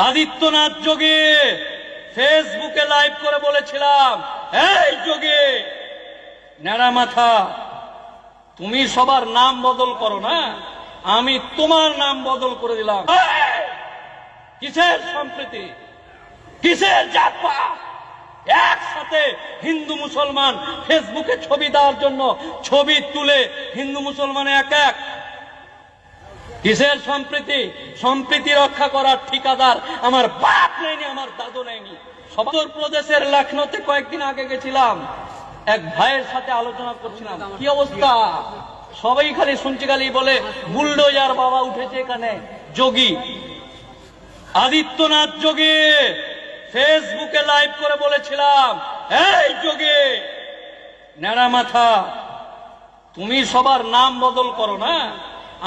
আদিত্যনাথ যোগী ফেসবুকে লাইভ করে বলেছিলাম, এই যোগী ন্যাড়া মাথা, তুমি সবার নাম বদল করো না, আমি তোমার নাম বদল করে দিলাম। কিসের সম্প্রীতি, কিসের জাতপাত? একসাথে হিন্দু মুসলমান ফেসবুকে ছবি দেওয়ার জন্য ছবি তুলে হিন্দু মুসলমানে এক এক। কিসের সম্প্রীতি? সম্প্রীতি রক্ষা করার ঠিকাদার আমার বাপ নেয়নি, আমার দাদু নেয়নি। উত্তরপ্রদেশের লখনৌতে কয়েকদিন আগে গেছিলাম, এক ভাইয়ের সাথে আলোচনা করছিলাম, কি অবস্থা, সবাই খালি শুনছি, খালি বলে বুলডোজার বাবা উঠেছে এখানে। যোগী আদিত্যনাথ যোগী ফেসবুকে লাইভ করে বলেছিলাম, এই যোগী ন্যাড়া মাথা, তুমি সবার নাম বদল করো না,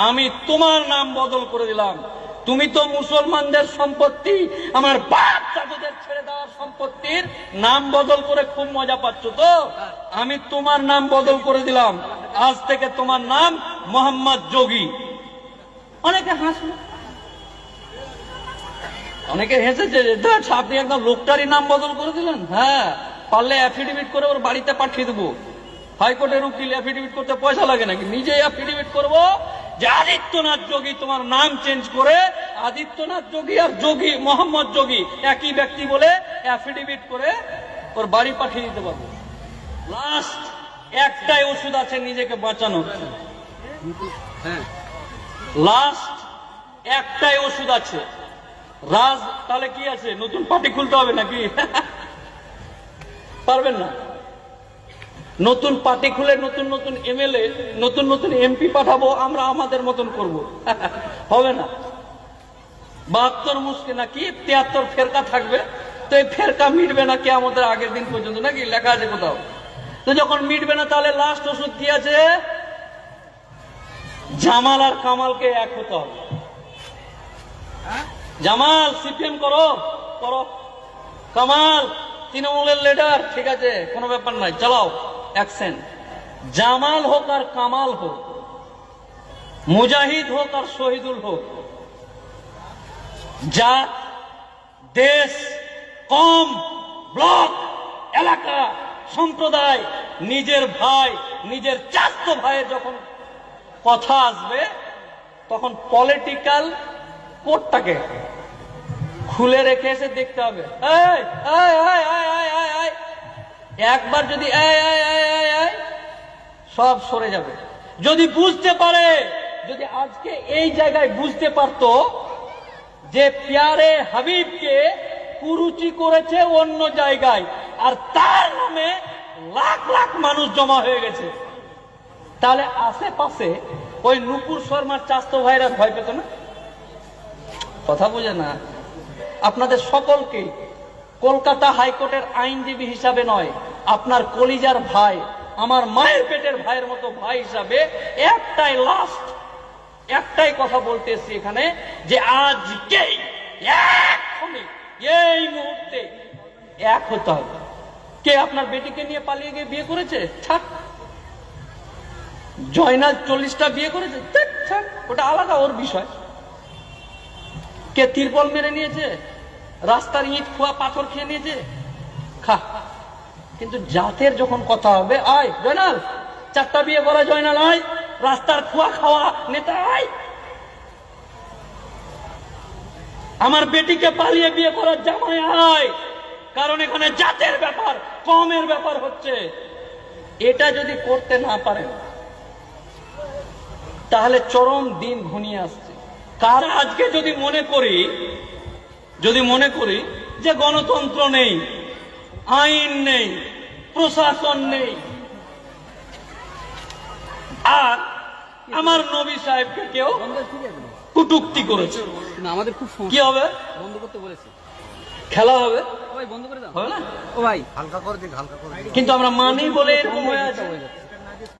আমি তোমার নাম বদল করে দিলাম। তুমি তো মুসলমানদের সম্পত্তি, আমার বাপ দাদুদের ছেড়ে দেওয়ার সম্পত্তির নাম বদল করে খুব মজা পাচ্ছ তো, আমি তোমার নাম বদল করে দিলাম। আজ থেকে তোমার নাম মোহাম্মদ যোগী। অনেকে হাসলো, অনেকে হেসেছে, আপনি একদম লোকটারই নাম বদল করে দিলেন। হ্যাঁ, পারলে অ্যাফিডেভিট করে ওর বাড়িতে পাঠিয়ে দেবো। হাইকোর্টের উকিল অ্যাফিডেভিট করতে পয়সা লাগে নাকি? নিজেই অ্যাফিডেভিট করবো যে আদিত্যনাথ যোগী, তোমার নাম চেঞ্জ করে আদিত্যনাথ যোগী আর যোগী মোহাম্মদ যোগী একই ব্যক্তি বলে অ্যাফিডেভিট করে ওর বাড়ি পাঠিয়ে দিতে পারবো। লাস্ট একটাই ওষুধ আছে নিজেকে বাঁচানোর, লাস্ট একটাই ওষুধ আছে। রাজ তাহলে কি আছে, নতুন পার্টি খুলতে হবে নাকি? পারবেন না। নতুন পার্টি খুলে নতুন নতুন এমএলএ, নতুন নতুন এমপি পাঠাবো, আমরা আমাদের মতন করব, হবে না। 72 মুশকিল নাকি 73 ফেরকা থাকবে, তো এই ফেরকা মিটবে না কি আমাদের আগের দিন পর্যন্ত, নাকি লেখা আছে কোথাও? তো যখন মিটবে না, তাহলে লাস্ট ওষুধ কি আছে? জামাল আর কামালকে এক হতে হবে। জামাল সিপিএম করো, করো। কামাল তৃণমূলের লিডার, ঠিক আছে, কোনো ব্যাপার নাই, চালাও অ্যাকশন। জামাল হোক আর কামাল হোক, মুজাহিদ হোক আর শহীদুল হোক, জাত, দেশ, কম, ব্লক, এলাকা, সম্প্রদায়, নিজের ভাই, নিজের চাচাতো ভাইয়ের যখন কথা আসবে, তখন পলিটিক্যাল কোডটাকে খুলে রেখে এসে দেখতে হবে। একবার যদি সব সরে যাবে। যদি বুঝতে পারে, যদি আজকে এই জায়গায় বুঝতে পারতো যে প্যারে হাবিবকে কুরুচি করেছে অন্য জায়গায়, আর তার নামে লাখ লাখ মানুষ জমা হয়ে গেছে, তাহলে আশেপাশে ওই নুপুর শর্মার চাচাতো ভাইরা ভয় পেত না? কথা বুঝে না। আপনাদের সকলকে কলকাতা হাইকোর্টের আইনজীবী হিসাবে নয়, আপনার কলিজার ভাই, আমার মায়ের পেটের ভাইয়ের মতো ভাই হিসাবে একটাই লাস্ট, একটাই কথা বলতে এসেছি এখানে, যে আজকেই এখনই এই মুহূর্তে এক হতে হবে। কে আপনার বেটিকে নিয়ে পালিয়ে গিয়ে বিয়ে করেছে? থাক। জয়নাল 40টা বিয়ে করেছে, থাক, ওটা আলাদা, ওর বিষয়। কে তিরপল মেরে নিয়েছে, রাস্তার ইট খোয়া পাথর খেয়ে নিয়েছে, খা। কিন্তু জাতের যখন কথা হবে, আয় জয়নাল, 4টা বিয়ে করা জয়নাল, আয়, রাস্তার খোয়া খাওয়া নেতা আয়, আমার বেটিকে পালিয়ে বিয়ে করার জামাই আয়, কারণ এখানে জাতের ব্যাপার, কমের ব্যাপার হচ্ছে। এটা যদি করতে না পারেন, তাহলে চরম দিন ঘনিয়ে আসছে। কার আজকে যদি মনে করি যে গণতন্ত্র নেই, আইন নেই, প্রশাসন নেই, আর আমার নবী সাহেবকে কেউ কুটুক্তি করেছে, আমাদের খুব কি হবে? বন্ধ করতে বলেছে, খেলা হবে, বন্ধ করে দাও, হবে না? ও ভাই হালকা করে দিন, হালকা করে দিন। কিন্তু আমরা মানি বলে এরকম হয়ে আছে।